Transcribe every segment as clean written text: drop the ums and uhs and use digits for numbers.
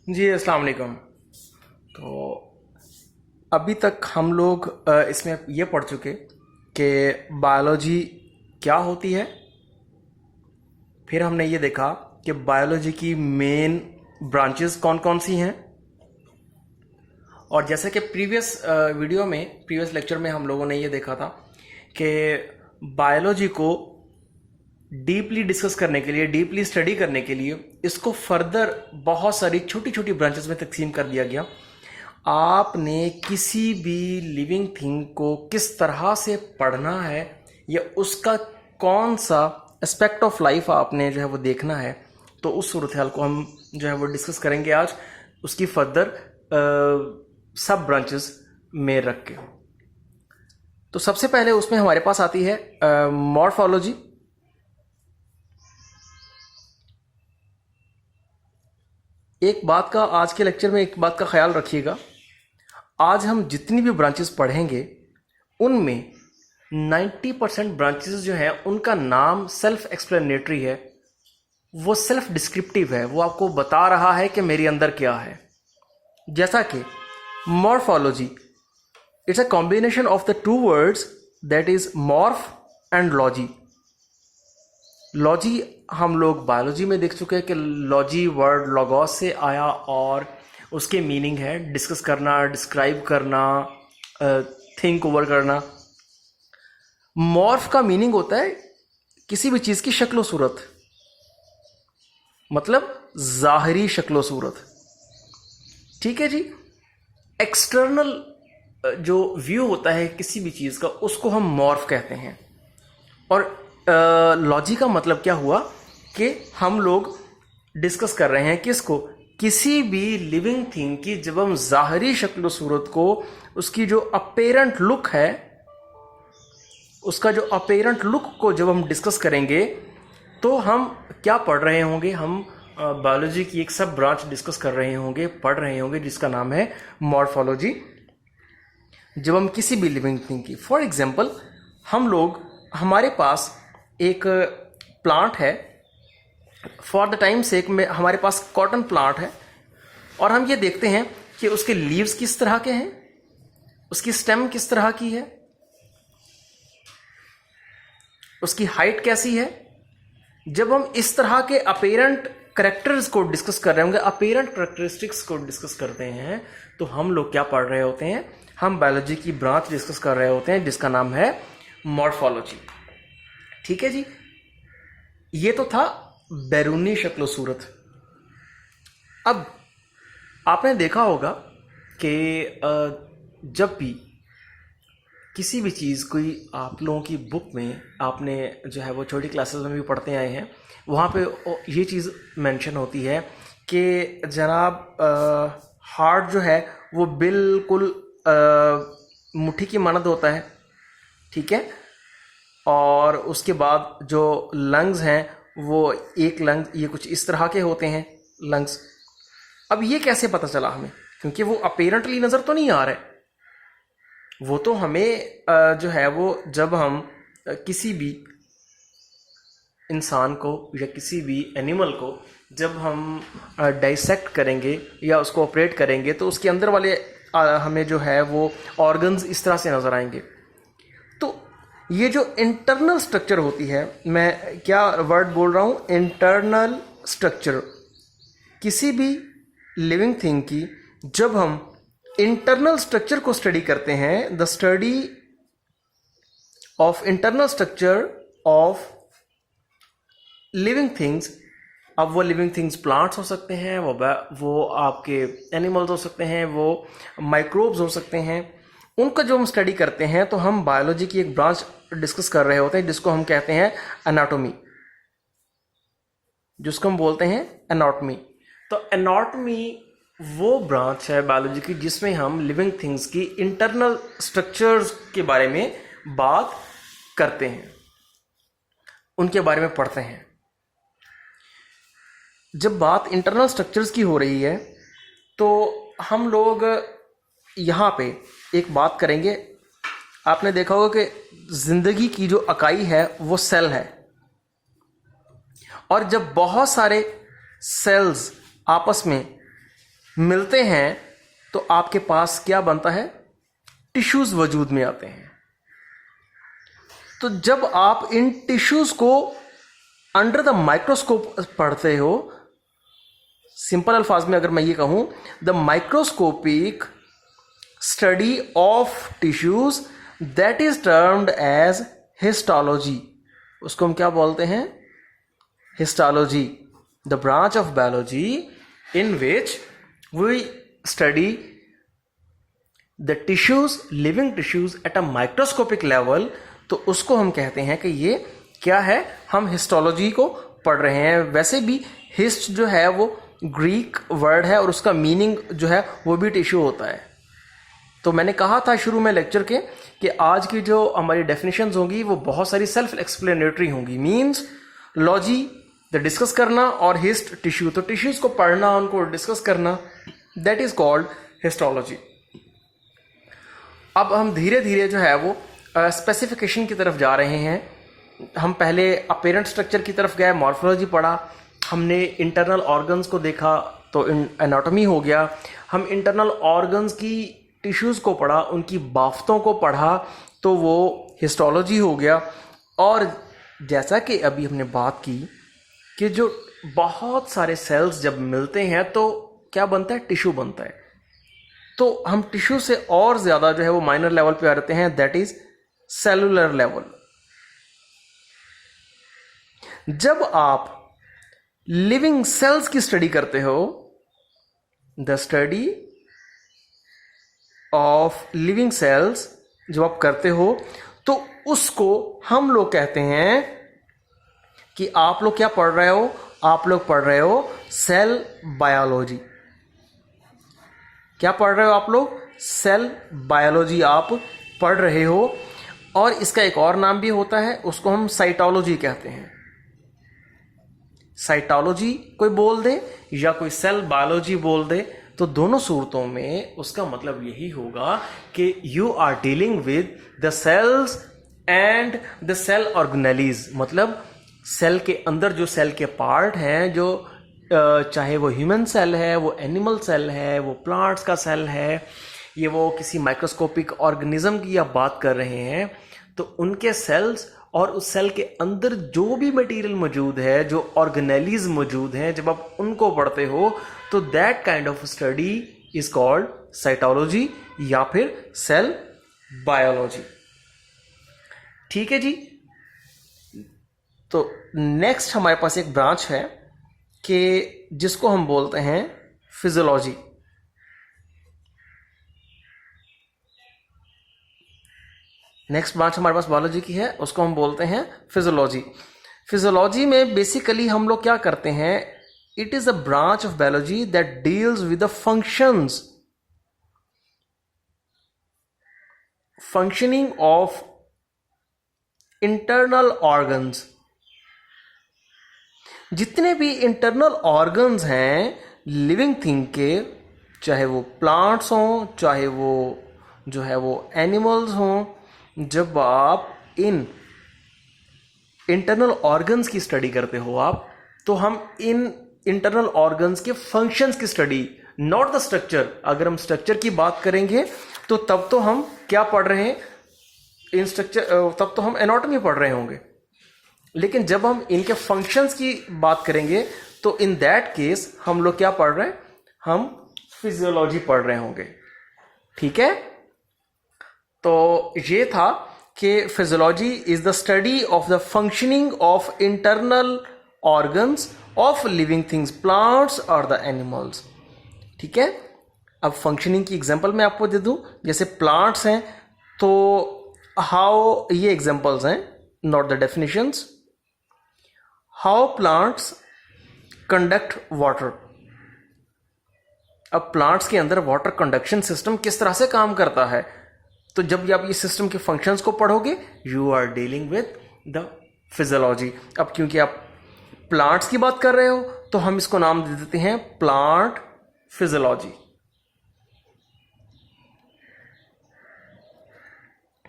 जी अस्सलाम वालेकुम। तो अभी तक हम लोग इसमें ये पढ़ चुके कि बायोलॉजी क्या होती है। फिर हमने ये देखा कि बायोलॉजी की मेन ब्रांचेस कौन कौन सी हैं। और जैसे कि प्रीवियस लेक्चर में हम लोगों ने ये देखा था कि बायोलॉजी को डीपली डिस्कस करने के लिए, डीपली स्टडी करने के लिए इसको फर्दर बहुत सारी छोटी छोटी ब्रांचेस में तकसीम कर दिया गया। आपने किसी भी लिविंग थिंग को किस तरह से पढ़ना है या उसका कौन सा एस्पेक्ट ऑफ लाइफ आपने जो है वो देखना है, तो उस सूरत हाल को हम जो है वो डिस्कस करेंगे आज, उसकी फर्दर सब ब्रांचेस में रख के। तो सबसे पहले उसमें हमारे पास आती है मॉर्फोलॉजी। एक बात का आज के लेक्चर में एक बात का ख्याल रखिएगा, आज हम जितनी भी ब्रांचेस पढ़ेंगे उनमें 90% ब्रांचेस जो हैं उनका नाम सेल्फ एक्सप्लेनेटरी है, वो सेल्फ डिस्क्रिप्टिव है, वो आपको बता रहा है कि मेरे अंदर क्या है। जैसा कि morphology, it's a combination of the two words that is morph and logy. Logy हम लोग बायोलॉजी में देख चुके हैं कि लॉजी वर्ड लॉगोस से आया और उसके मीनिंग है डिस्कस करना, डिस्क्राइब करना, थिंक ओवर करना। मॉर्फ का मीनिंग होता है किसी भी चीज़ की शक्ल सूरत, मतलब ज़ाहरी शक्ल सूरत। ठीक है जी। एक्सटर्नल जो व्यू होता है किसी भी चीज़ का उसको हम मॉर्फ कहते हैं। और लॉजी का मतलब क्या हुआ कि हम लोग डिस्कस कर रहे हैं किसको, किसी भी लिविंग थिंग की जब हम ज़ाहरी शक्ल सूरत को, उसकी जो अपेरेंट लुक है, उसका जो अपेरेंट लुक को जब हम डिस्कस करेंगे तो हम क्या पढ़ रहे होंगे, हम बायोलॉजी की एक सब ब्रांच डिस्कस कर रहे होंगे, पढ़ रहे होंगे, जिसका नाम है मॉर्फोलॉजी। जब हम किसी भी लिविंग थिंग की, फॉर एग्जांपल हमारे पास एक प्लांट है, फॉर द टाइम सेक में हमारे पास कॉटन प्लांट है, और हम ये देखते हैं कि उसके लीव्स किस तरह के हैं, उसकी स्टेम किस तरह की है, उसकी हाइट कैसी है। जब हम इस तरह के अपेरेंट करेक्टर्स को डिस्कस कर रहे होंगे, अपेरेंट करेक्टरिस्टिक्स को डिस्कस करते हैं, तो हम लोग क्या पढ़ रहे होते हैं, हम बायोलॉजी की ब्रांच डिस्कस कर रहे होते हैं जिसका नाम है मॉर्फोलॉजी। ठीक है जी। ये तो था बैरूनी शक्ल सूरत। अब आपने देखा होगा कि जब भी किसी भी चीज़ कोई आप लोगों की बुक में, आपने जो है वो छोटी क्लासेस में भी पढ़ते आए हैं, वहाँ पे ये चीज़ मेंशन होती है कि जनाब हार्ट जो है वो बिल्कुल मुट्ठी की मानद होता है। ठीक है। और उसके बाद जो लंग्स हैं वो एक लंग ये कुछ इस तरह के होते हैं लंग्स। अब ये कैसे पता चला हमें, क्योंकि वो अपेरेंटली नज़र तो नहीं आ रहा है, वो तो हमें जो है वो जब हम किसी भी इंसान को या किसी भी एनिमल को जब हम डाइसेक्ट करेंगे या उसको ऑपरेट करेंगे तो उसके अंदर वाले हमें जो है वो ऑर्गन्स इस तरह से नज़र आएंगे। तो ये जो इंटरनल स्ट्रक्चर होती है, मैं क्या वर्ड बोल रहा हूँ, इंटरनल स्ट्रक्चर, किसी भी लिविंग थिंग की जब हम इंटरनल स्ट्रक्चर को स्टडी करते हैं, the study of internal structure of living things. अब वो लिविंग थिंग्स प्लांट्स हो सकते हैं, वो आपके एनिमल्स हो सकते हैं, वो माइक्रोब्स हो सकते हैं। उनका जो हम स्टडी करते हैं तो हम बायोलॉजी की एक ब्रांच डिस्कस कर रहे होते हैं जिसको हम कहते हैं एनाटॉमी, जिसको हम बोलते हैं एनाटॉमी। तो एनाटॉमी वो ब्रांच है बायोलॉजी की जिसमें हम लिविंग थिंग्स की इंटरनल स्ट्रक्चर्स के बारे में बात करते हैं, उनके बारे में पढ़ते हैं। जब बात इंटरनल स्ट्रक्चर्स की हो रही है तो हम लोग यहाँ पे एक बात करेंगे। आपने देखा होगा कि जिंदगी की जो इकाई है वो सेल है, और जब बहुत सारे सेल्स आपस में मिलते हैं तो आपके पास क्या बनता है, टिश्यूज वजूद में आते हैं। तो जब आप इन टिश्यूज को अंडर द माइक्रोस्कोप पढ़ते हो, सिंपल अल्फाज में अगर मैं ये कहूं, the microscopic study of tissues that is termed as histology. उसको हम क्या बोलते हैं, histology, the branch of biology in which we study the tissues, living tissues at a microscopic level. तो उसको हम कहते हैं कि ये क्या है, हम हिस्टोलॉजी को पढ़ रहे हैं। वैसे भी हिस्ट जो है वो ग्रीक वर्ड है और उसका मीनिंग जो है वो भी टिश्यू होता है। तो मैंने कहा था शुरू में लेक्चर के कि आज की जो हमारी डेफिनेशंस होंगी वो बहुत सारी सेल्फ एक्सप्लेनेटरी होंगी। मींस लॉजी द डिस्कस करना और हिस्ट टिश्यू, तो टिश्यूज को पढ़ना, उनको डिस्कस करना, दैट इज कॉल्ड हिस्टोलॉजी। अब हम धीरे धीरे जो है वो स्पेसिफिकेशन की तरफ जा रहे हैं। हम पहले अपीयरेंट स्ट्रक्चर की तरफ गए, मॉर्फोलॉजी पढ़ा, हमने इंटरनल ऑर्गन्स को देखा तो एनाटॉमी हो गया। हम इंटरनल ऑर्गन्स की टिश्यूज को पढ़ा, उनकी बाफ्तों को पढ़ा, तो वो हिस्टोलॉजी हो गया। और जैसा कि अभी हमने बात की कि जो बहुत सारे सेल्स जब मिलते हैं तो क्या बनता है, टिश्यू बनता है। तो हम टिश्यू से और ज्यादा जो है वो माइनर लेवल पे आते हैं, दैट इज सेलुलर लेवल। जब आप लिविंग सेल्स की स्टडी करते हो, the study of living cells जब आप करते हो तो उसको हम लोग कहते हैं कि आप लोग क्या पढ़ रहे हो, आप लोग पढ़ रहे हो सेल बायोलॉजी। क्या पढ़ रहे हो आप लोग, सेल बायोलॉजी आप पढ़ रहे हो। और इसका एक और नाम भी होता है, उसको हम साइटोलॉजी कहते हैं। साइटोलॉजी कोई बोल दे या कोई सेल बायोलॉजी बोल दे, तो दोनों सूरतों में उसका मतलब यही होगा कि you are dealing with the cells and the cell organelles. मतलब सेल के अंदर जो सेल के पार्ट हैं, जो चाहे वो ह्यूमन सेल है, वो एनिमल सेल है, वो प्लांट्स का सेल है, ये वो किसी माइक्रोस्कोपिक ऑर्गेनिज्म की आप बात कर रहे हैं, तो उनके सेल्स और उस सेल के अंदर जो भी मटेरियल मौजूद है, जो ऑर्गेनेलीज मौजूद हैं, जब आप उनको पढ़ते हो तो that kind of study is called cytology या फिर सेल बायोलॉजी। ठीक है जी। तो नेक्स्ट हमारे पास एक ब्रांच है कि जिसको हम बोलते हैं फिजियोलॉजी। नेक्स्ट ब्रांच हमारे पास बायोलॉजी की है, उसको हम बोलते हैं फिजियोलॉजी। फिजियोलॉजी में बेसिकली हम लोग क्या करते हैं, it is a branch of biology that deals with the functioning of internal organs. जितने भी इंटरनल ऑर्गन्स हैं लिविंग थिंग के, चाहे वो प्लांट्स हों, चाहे वो जो है वो एनिमल्स हों, जब आप इन इंटरनल ऑर्गन्स की स्टडी करते हो आप, तो हम इन इंटरनल ऑर्गन्स के फंक्शंस की स्टडी, नॉट द स्ट्रक्चर। अगर हम स्ट्रक्चर की बात करेंगे तो तब तो हम क्या पढ़ रहे हैं, इन स्ट्रक्चर, तब तो हम एनाटॉमी पढ़ रहे होंगे। लेकिन जब हम इनके फंक्शंस की बात करेंगे तो इन दैट केस हम लोग क्या पढ़ रहे हैं, हम फिजियोलॉजी पढ़ रहे होंगे। ठीक है। तो ये था कि physiology is the study of the functioning of internal organs of living things, plants और द एनिमल्स। ठीक है। अब फंक्शनिंग की एग्जांपल मैं आपको दे दूं, जैसे प्लांट्स हैं तो हाउ, ये एग्जांपल्स हैं, not the definitions. How plants conduct water. अब प्लांट्स के अंदर वाटर कंडक्शन सिस्टम किस तरह से काम करता है, तो जब आप ये सिस्टम के फंक्शंस को पढ़ोगे you are dealing with the physiology. अब क्योंकि आप प्लांट्स की बात कर रहे हो तो हम इसको नाम दे देते हैं प्लांट फिजियोलॉजी।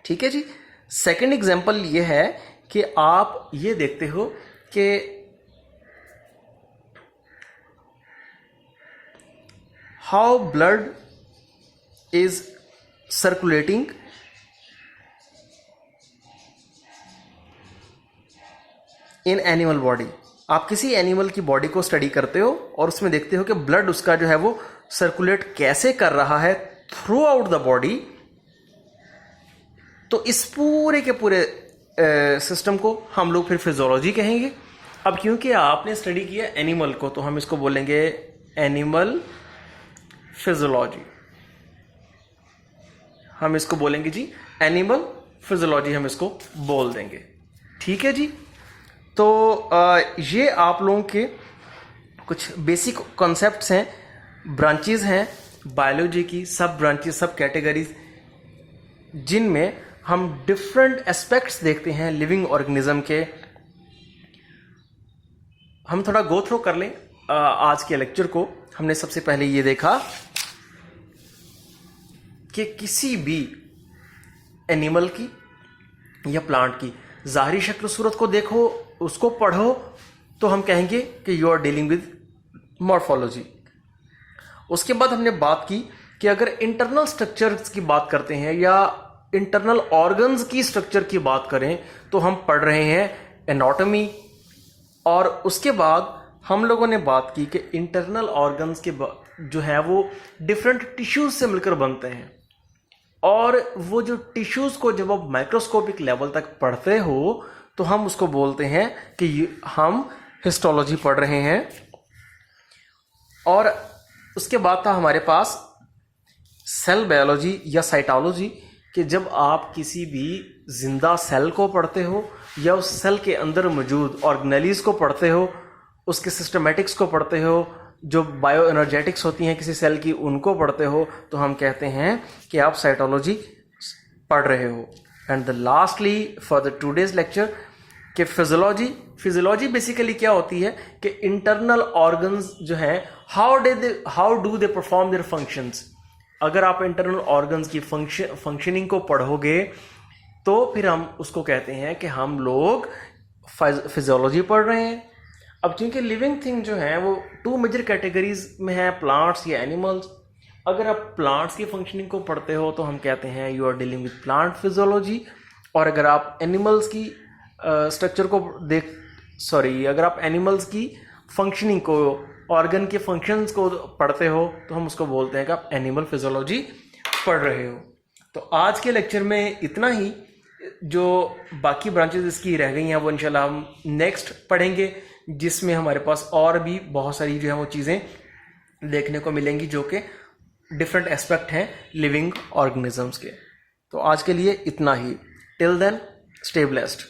ठीक है जी। सेकंड एग्जांपल ये है कि आप ये देखते हो कि how blood is circulating in animal body. आप किसी एनिमल की बॉडी को स्टडी करते हो और उसमें देखते हो कि ब्लड उसका जो है वो सर्कुलेट कैसे कर रहा है थ्रू आउट द बॉडी। तो इस पूरे के पूरे सिस्टम को हम लोग फिर फिजियोलॉजी कहेंगे। अब क्योंकि आपने स्टडी किया एनिमल को तो हम इसको बोलेंगे एनिमल फिजियोलॉजी। हम इसको बोलेंगे जी एनिमल फिजियोलॉजी, हम इसको बोल देंगे। ठीक है जी। तो ये आप लोगों के कुछ बेसिक कॉन्सेप्ट्स हैं, ब्रांचेस हैं बायोलॉजी की, सब ब्रांचेस, सब कैटेगरीज, जिनमें हम डिफरेंट एस्पेक्ट्स देखते हैं लिविंग ऑर्गेनिज्म के। हम थोड़ा गो थ्रू कर लें आज के लेक्चर को। हमने सबसे पहले ये देखा कि किसी भी एनिमल की या प्लांट की ज़ाहिरी शक्ल सूरत को देखो, उसको पढ़ो, तो हम कहेंगे कि you are dealing with morphology. उसके बाद हमने बात की कि अगर इंटरनल स्ट्रक्चर्स की बात करते हैं या इंटरनल ऑर्गन्स की स्ट्रक्चर की बात करें तो हम पढ़ रहे हैं एनाटॉमी। और उसके बाद हम लोगों ने बात की कि इंटरनल ऑर्गन्स के जो है वो डिफरेंट टिश्यूज से मिलकर बनते हैं, और वो जो टिश्यूज को जब आप माइक्रोस्कोपिक लेवल तक पढ़ते हो तो हम उसको बोलते हैं कि हम हिस्टोलॉजी पढ़ रहे हैं। और उसके बाद था हमारे पास सेल बायोलॉजी या साइटोलॉजी, कि जब आप किसी भी जिंदा सेल को पढ़ते हो या उस सेल के अंदर मौजूद ऑर्गेनेलीज को पढ़ते हो, उसके सिस्टमेटिक्स को पढ़ते हो, जो बायो एनर्जेटिक्स होती हैं किसी सेल की उनको पढ़ते हो, तो हम कहते हैं कि आप साइटोलॉजी पढ़ रहे हो। And the lastly for the today's lecture कि फिजियोलॉजी बेसिकली क्या होती है कि इंटरनल ऑर्गन्स जो हैं how do they perform their functions. अगर आप इंटरनल ऑर्गन्स की फंक्शनिंग को पढ़ोगे तो फिर हम उसको कहते हैं कि हम लोग फिजियोलॉजी पढ़ रहे हैं। अब क्योंकि लिविंग थिंग जो है वो टू मेजर कैटेगरीज में है, प्लांट्स या एनिमल्स। अगर आप प्लांट्स की फंक्शनिंग को पढ़ते हो तो हम कहते हैं you are dealing with plant physiology. और अगर आप एनिमल्स की स्ट्रक्चर को अगर आप एनिमल्स की फंक्शनिंग को, ऑर्गन के फंक्शंस को पढ़ते हो तो हम उसको बोलते हैं कि आप एनिमल फिजियोलॉजी पढ़ रहे हो। तो आज के लेक्चर में इतना ही। जो बाकी ब्रांचेस इसकी रह गई हैं वो इंशाल्लाह हम नेक्स्ट पढ़ेंगे, जिसमें हमारे पास और भी बहुत सारी जो है वो चीज़ें देखने को मिलेंगी जो कि डिफरेंट एस्पेक्ट हैं लिविंग ऑर्गेनिजम्स के। तो आज के लिए इतना ही। Till then stay blessed.